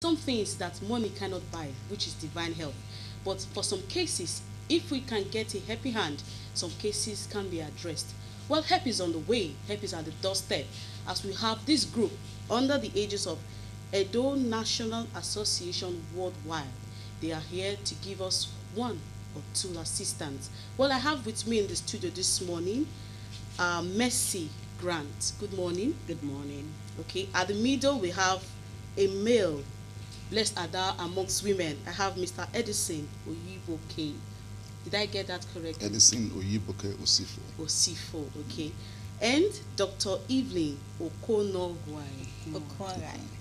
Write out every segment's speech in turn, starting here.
some things that money cannot buy, which is divine help. But for some cases, if we can get a happy hand, some cases can be addressed. Well, help is on the way, help is at the doorstep, as we have this group under the aegis of Edo National Association Worldwide. They are here to give us one or two assistants. Well, I have with me in the studio this morning Mercy Grant. Good morning. Good morning. Okay, at the middle we have a male. Blessed are thou amongst women. I have Mr. Edison Oyiboke. Did I get that correct? Edison Oyiboke Osifo. Osifo, okay. And Dr. Evelyn Okonorai.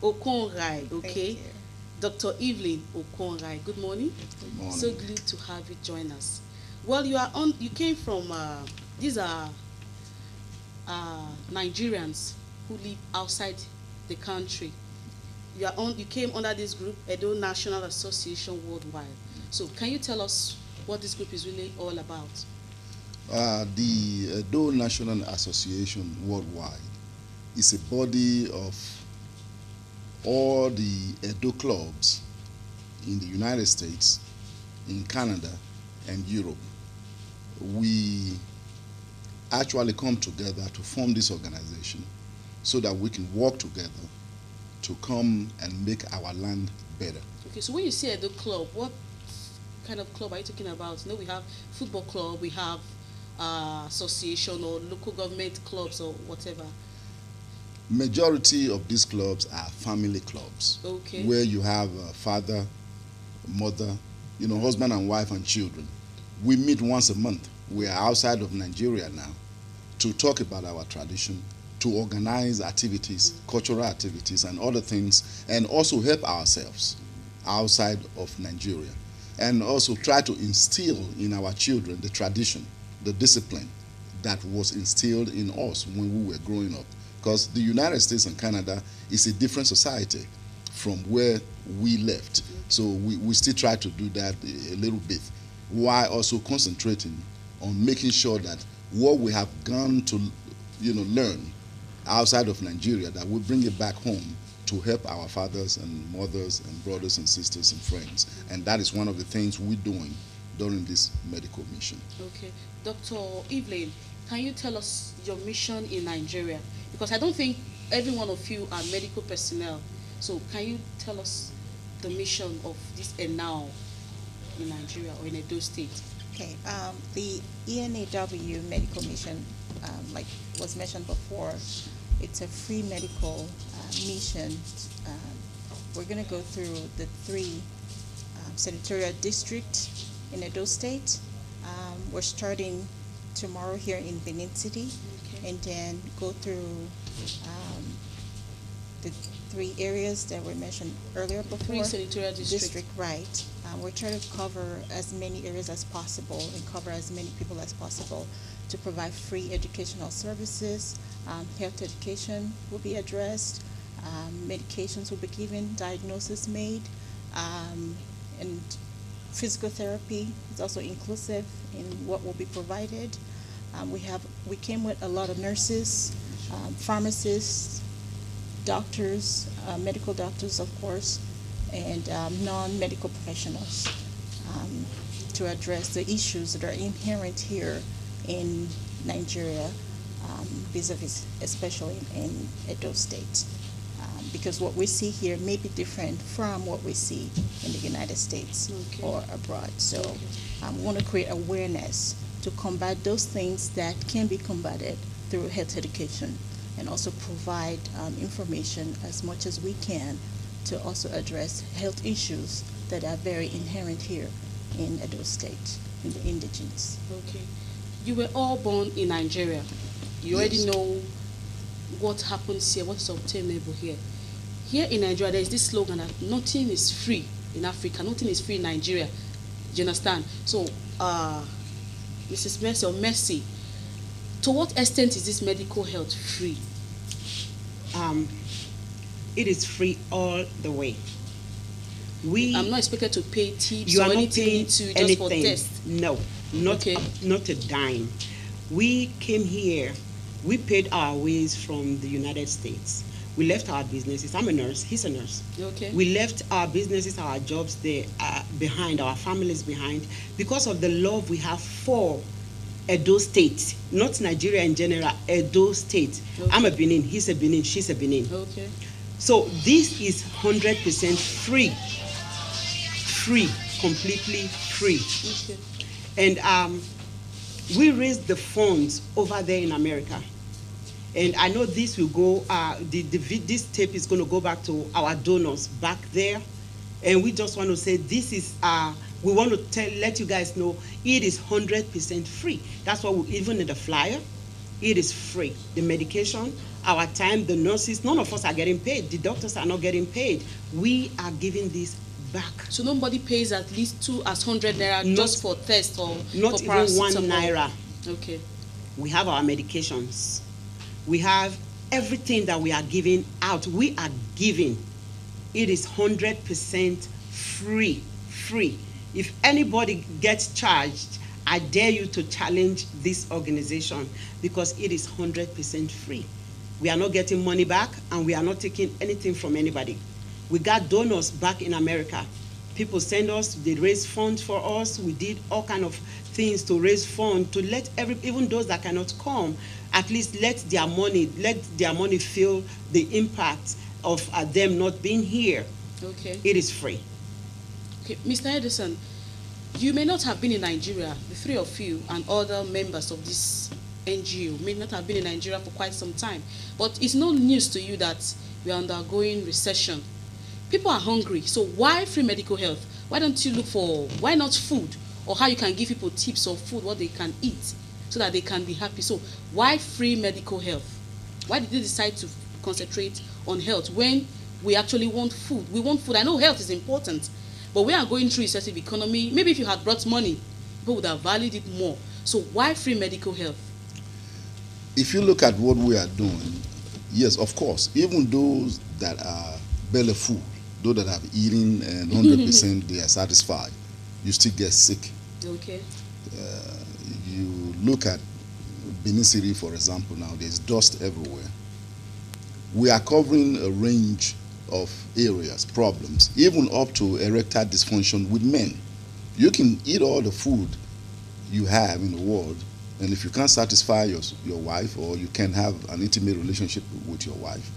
Okonrai, okay. Dr. Evelyn Okonrai. Good morning. Good morning. So glad to have you join us. Well, you are on. You came from. These are Nigerians who live outside the country. You came under this group, Edo National Association Worldwide. So can you tell us what this group is really all about? The Edo National Association Worldwide is a body of all the Edo clubs in the United States, in Canada, and Europe. We actually come together to form this organization so that we can work together to come and make our land better. Okay, so when you say Edo club, what kind of club are you talking about? You know, we have football club, we have association or local government clubs or whatever. Majority of these clubs are family clubs. Okay. Where you have a father, mother, husband and wife and children. We meet once a month. We are outside of Nigeria now to talk about our tradition, to organize activities, cultural activities and other things, and also help ourselves outside of Nigeria. And also try to instill in our children the tradition, the discipline that was instilled in us when we were growing up. Because the United States and Canada is a different society from where we left. So we still try to do that a little bit, while also concentrating on making sure that what we have gone to learn outside of Nigeria, that we bring it back home to help our fathers and mothers and brothers and sisters and friends. And that is one of the things we're doing during this medical mission. Okay. Dr. Evelyn, can you tell us your mission in Nigeria? Because I don't think every one of you are medical personnel. So can you tell us the mission of this ENAW in Nigeria or in Edo State? Okay, the ENAW medical mission, like was mentioned before, it's a free medical mission. We're going to go through the three senatorial districts in Edo State. We're starting tomorrow here in Benin City, Okay. and then go through the three areas that were mentioned earlier before. Three senatorial districts. Right. We're trying to cover as many areas as possible and cover as many people as possible to provide free educational services. Health education will be addressed. Medications will be given, diagnosis made, and physical therapy is also inclusive in what will be provided. We came with a lot of nurses, pharmacists, doctors, medical doctors, of course, and non-medical professionals to address the issues that are inherent here in Nigeria, vis-a-vis, especially in Edo State. Because what we see here may be different from what we see in the United States Okay. or abroad. So we want to create awareness to combat those things that can be combated through health education, and also provide information as much as we can to also address health issues that are very inherent here in Edo State, in the indigenous. Okay. You were all born in Nigeria. You already Yes. know what happens here, what is obtainable here. Here in Nigeria, there is this slogan that nothing is free in Africa, nothing is free in Nigeria. Do you understand? So, Mrs. Mercy or Mercy, to what extent is this medical health free? It is free all the way. I'm not expected to pay tips You or are not anything paying to just for anything. test. No, not Okay. not a dime. We came here. We paid our ways from the United States. We left our businesses. I'm a nurse. He's a nurse. Okay. We left our businesses, our jobs there behind, our families behind, because of the love we have for Edo State, not Nigeria in general, Edo State. Okay. I'm a Benin, he's a Benin, she's a Benin. Okay. So this is 100% free. Free, completely free. Okay. And we raised the funds over there in America. And I know this will go, this tape is going to go back to our donors back there. And we just want to say this is, we want to let you guys know it is 100% free. That's why even in the flyer, it is free. The medication, our time, the nurses, none of us are getting paid. The doctors are not getting paid. We are giving this back. So nobody pays at least 2 as 100 naira just for test or Not for even 1 paracetamol? naira. Okay. We have our medications. We have everything that we are giving out. We are giving. It is 100% free. Free. If anybody gets charged, I dare you to challenge this organization because it is 100% free. We are not getting money back and we are not taking anything from anybody. We got donors back in America. People send us, they raise funds for us. We did all kind of things to raise funds to let even those that cannot come, at least let their money feel the impact of them not being here. Okay. It is free. Okay, Mr. Edison, you may not have been in Nigeria, the three of you and other members of this NGO may not have been in Nigeria for quite some time, but it's no news to you that we are undergoing recession. People are hungry, so why free medical health? Why don't you look for, why not food? Or how you can give people tips of food, what they can eat, so that they can be happy. So why free medical health? Why did you decide to concentrate on health when we actually want food? We want food. I know health is important, but we are going through a recessive economy. Maybe if you had brought money, people would have valued it more. So why free medical health? If you look at what we are doing, yes, of course, even those that are belly full, those that have eaten and 100% they are satisfied, you still get sick. Okay. You look at Benin City, for example, now there's dust everywhere. We are covering a range of areas, problems, even up to erectile dysfunction with men. You can eat all the food you have in the world, and if you can't satisfy your wife, or you can't have an intimate relationship with your wife,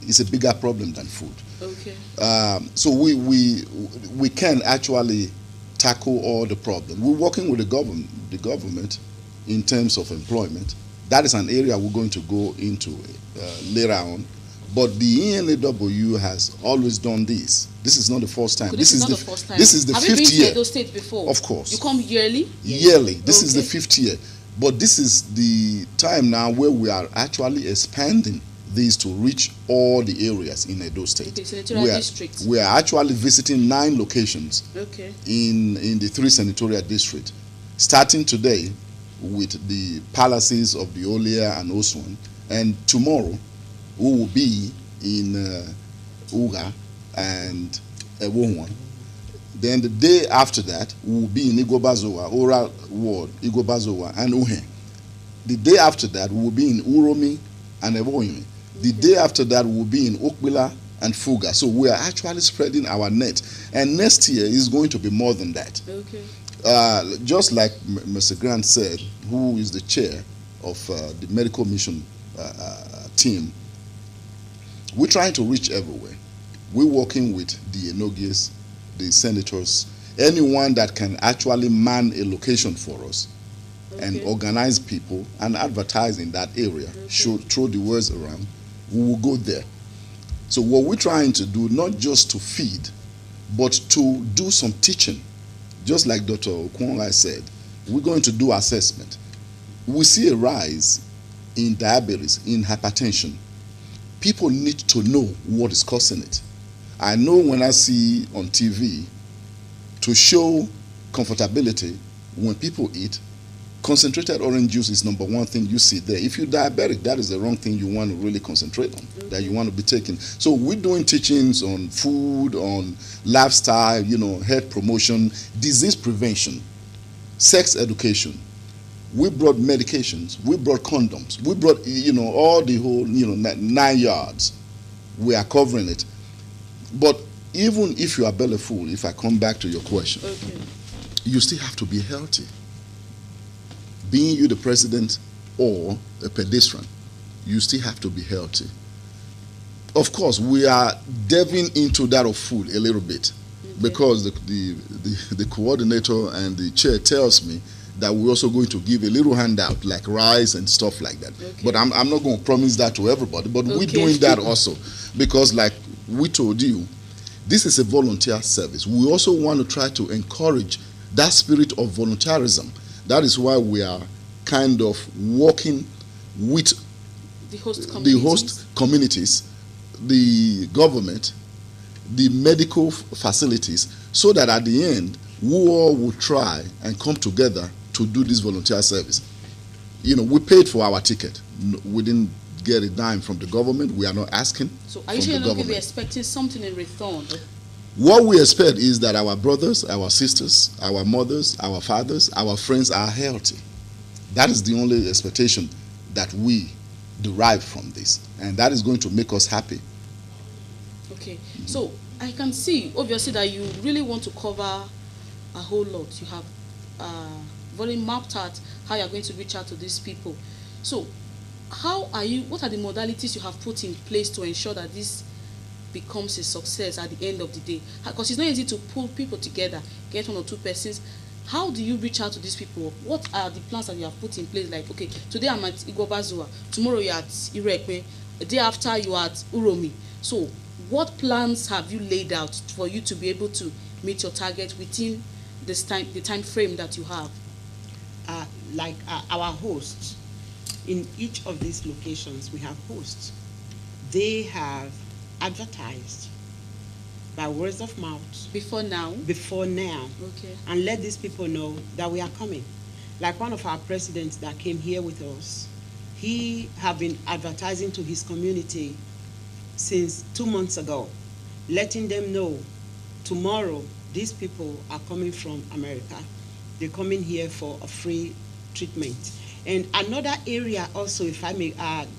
it's a bigger problem than food. Okay. So we can actually tackle all the problems. We're working with the government in terms of employment. That is an area we're going to go into later on. But the ENAW has always done this. This is not the first time. So this is not the first time. This is the Have fifth you been year. to Edo State before? Of course. You come yearly? Yearly. This is the Okay. 5th year. But this is the time now where we are actually expanding this to reach all the areas in Edo State. Okay, senatorial districts. We are actually visiting 9 locations Okay. in the 3 senatorial districts, starting today with the palaces of the Olia and Oswan, and tomorrow we will be in Uga and Ewonwan. Then the day after that we will be in Igobazowa, Oral Ward, Igobazowa and Uhe. The day after that we will be in Uromi and Ewonyi. The day after that we will be in Okbila and Fuga. So we are actually spreading our net, and next year is going to be more than that. Okay. Just like Mr. Grant said, who is the chair of the medical mission team, we're trying to reach everywhere. We're working with the Enogies, the senators, anyone that can actually man a location for us and Okay. organize people and advertise in that area, throw the words around, we will go there. So what we're trying to do, not just to feed, but to do some teaching. Just like Dr. Okwonga said, we're going to do assessment. We see a rise in diabetes, in hypertension. People need to know what is causing it. I know when I see on TV, to show comfortability when people eat, concentrated orange juice is number 1 thing you see there. If you're diabetic, that is the wrong thing you want to really concentrate on, that you want to be taking. So we're doing teachings on food, on lifestyle, health promotion, disease prevention, sex education. We brought medications, we brought condoms, we brought, all the whole, 9 yards. We are covering it. But even if you are belly full, if I come back to your question, Okay. you still have to be healthy. Being you the president or a pedestrian, you still have to be healthy. Of course, we are delving into that of food a little bit, because the coordinator and the chair tells me that we're also going to give a little handout like rice and stuff like that. Okay. But I'm not going to promise that to everybody, but we're Okay. doing that also, because like we told you, this is a volunteer service. We also want to try to encourage that spirit of volunteerism. That is why we are kind of working with The host communities. the host communities, the government, the medical facilities, so that at the end, we all will try and come together to do this volunteer service. You know, we paid for our ticket. We didn't get a dime from the government. We are not asking So are from you sure the you're not going to be government. expecting something in return? What we expect is that our brothers, our sisters, our mothers, our fathers, our friends are healthy. That is the only expectation that we derive from this, and that is going to make us happy. Okay. So I can see, obviously, that you really want to cover a whole lot. You have very mapped out how you're going to reach out to these people. So what are the modalities you have put in place to ensure that this becomes a success at the end of the day? Because it's not easy to pull people together, get one or two persons. How do you reach out to these people? What are the plans that you have put in place? Like, okay, today I'm at Igobazua, tomorrow you're at Irekwe, the day after you are at Uromi. So what plans have you laid out for you to be able to meet your target within the time frame that you have? Like our hosts, in each of these locations, we have hosts. They have advertised by words of mouth Before now? Okay. and let these people know that we are coming. Like one of our presidents that came here with us, he have been advertising to his community since 2 months ago, letting them know tomorrow these people are coming from America. They're coming here for a free treatment. And another area also, if I may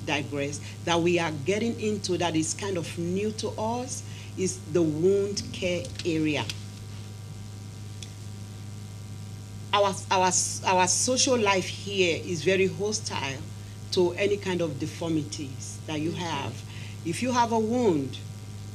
digress, that we are getting into that is kind of new to us is the wound care area. Our social life here is very hostile to any kind of deformities that you have. If you have a wound,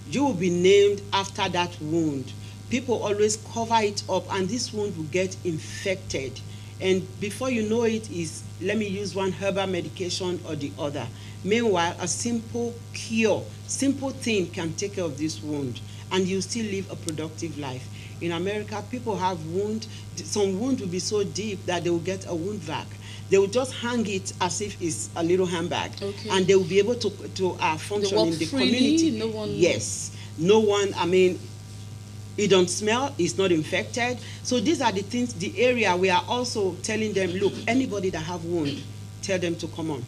you will be named after that wound. People always cover it up, and this wound will get infected. And before you know it is, let me use one herbal medication or the other. Meanwhile, a simple cure, simple thing can take care of this wound, and you still live a productive life. In America, people have wound. Some wound will be so deep that they will get a wound vac. They will just hang it as if it's a little handbag, Okay. and they will be able to function walk in the freely, community. no one- Yes, no one. I mean, it don't smell, it's not infected. So these are the things, the area we are also telling them, look, anybody that have wound, tell them to come on.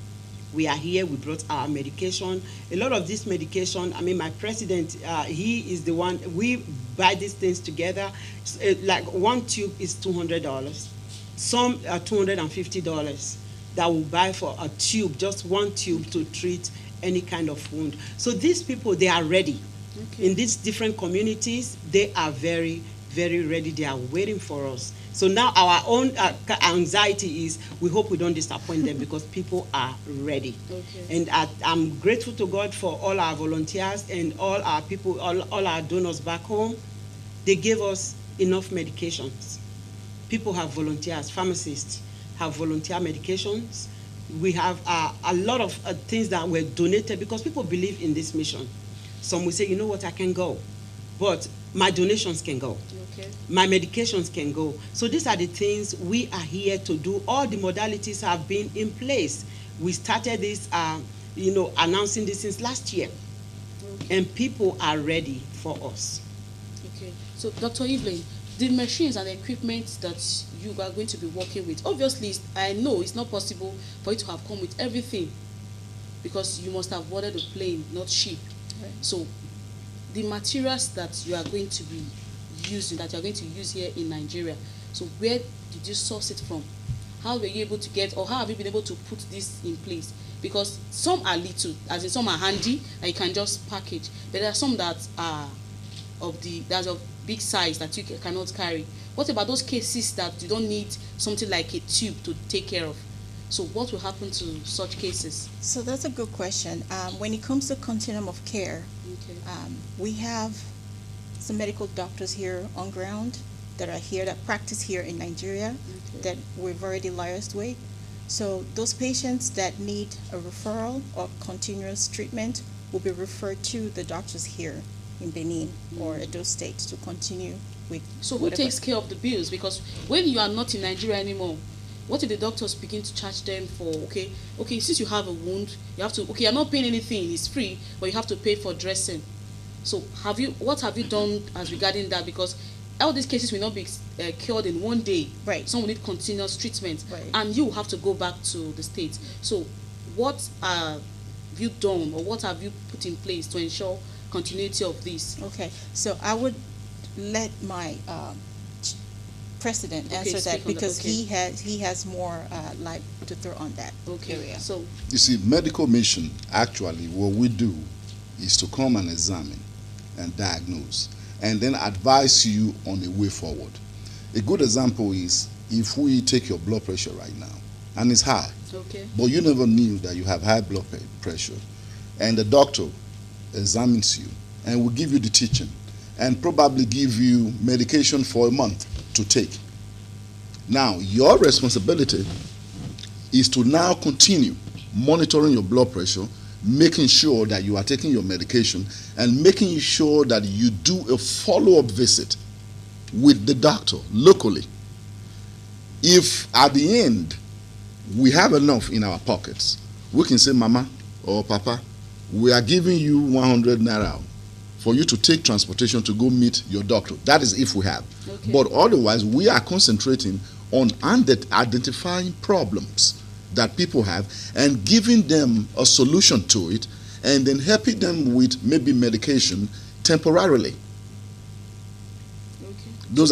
We are here, we brought our medication. A lot of this medication, I mean, my president, he is the one, we buy these things together. Like one tube is $200. Some are $250 that will buy for a tube, just one tube to treat any kind of wound. So these people, they are ready. Okay. In these different communities, they are very, very ready. They are waiting for us. So now our own anxiety is, we hope we don't disappoint them because people are ready. Okay. And I'm grateful to God for all our volunteers and all our people, all our donors back home. They gave us enough medications. People have volunteers, pharmacists have volunteer medications. We have a lot of things that were donated because people believe in this mission. Some will say, you know what, I can go, but my donations can go. Okay. My medications can go. So these are the things we are here to do. All the modalities have been in place. We started this, announcing this since last year. Okay. And people are ready for us. Okay. So, Dr. Evelyn, the machines and equipment that you are going to be working with, obviously, I know it's not possible for you to have come with everything because you must have boarded a plane, not ship. Right. So, the materials that you are going to be using, that you are going to use here in Nigeria, so where did you source it from? how were you able to get, or how have you been able to put this in place? Because some are little, as in some are handy and you can just package, but there are some that are that's of big size that you cannot carry. What about those cases that you don't need something like a tube to take care of? So what will happen to such cases? So that's a good question. When it comes to continuum of care, Okay. we have some medical doctors here on ground that are here, that practice here in Nigeria, Okay. that we've already liaised with. So those patients that need a referral or continuous treatment will be referred to the doctors here in Benin or Edo State to continue with. So who takes care of the bills? Because when you are not in Nigeria anymore, what if the doctors begin to charge them for, okay, since you have a wound, you have to, okay, you're not paying anything, it's free, but you have to pay for dressing. So what have you done as regarding that? Because all these cases will not be cured in one day. Right. Some will need continuous treatment. Right. And you have to go back to the States. So what have you done, or what have you put in place to ensure continuity of this? Okay, so I would let my president Okay, answer speak that, on that, because okay. he has more light to throw on that Okay. area. So You see, medical mission, actually, what we do is to come and examine and diagnose, and then advise you on a way forward. A good example is if we take your blood pressure right now, and it's high, okay. but you never knew that you have high blood pressure, and the doctor examines you and will give you the teaching and probably give you medication for a month to take. Now, your responsibility is to now continue monitoring your blood pressure, making sure that you are taking your medication, and making sure that you do a follow-up visit with the doctor locally. If at the end we have enough in our pockets, we can say, Mama or Papa, we are giving you 100 naira for you to take transportation to go meet your doctor. That is if we have. Okay. But otherwise, we are concentrating on identifying problems that people have and giving them a solution to it, and then helping them with maybe medication temporarily. Okay. Those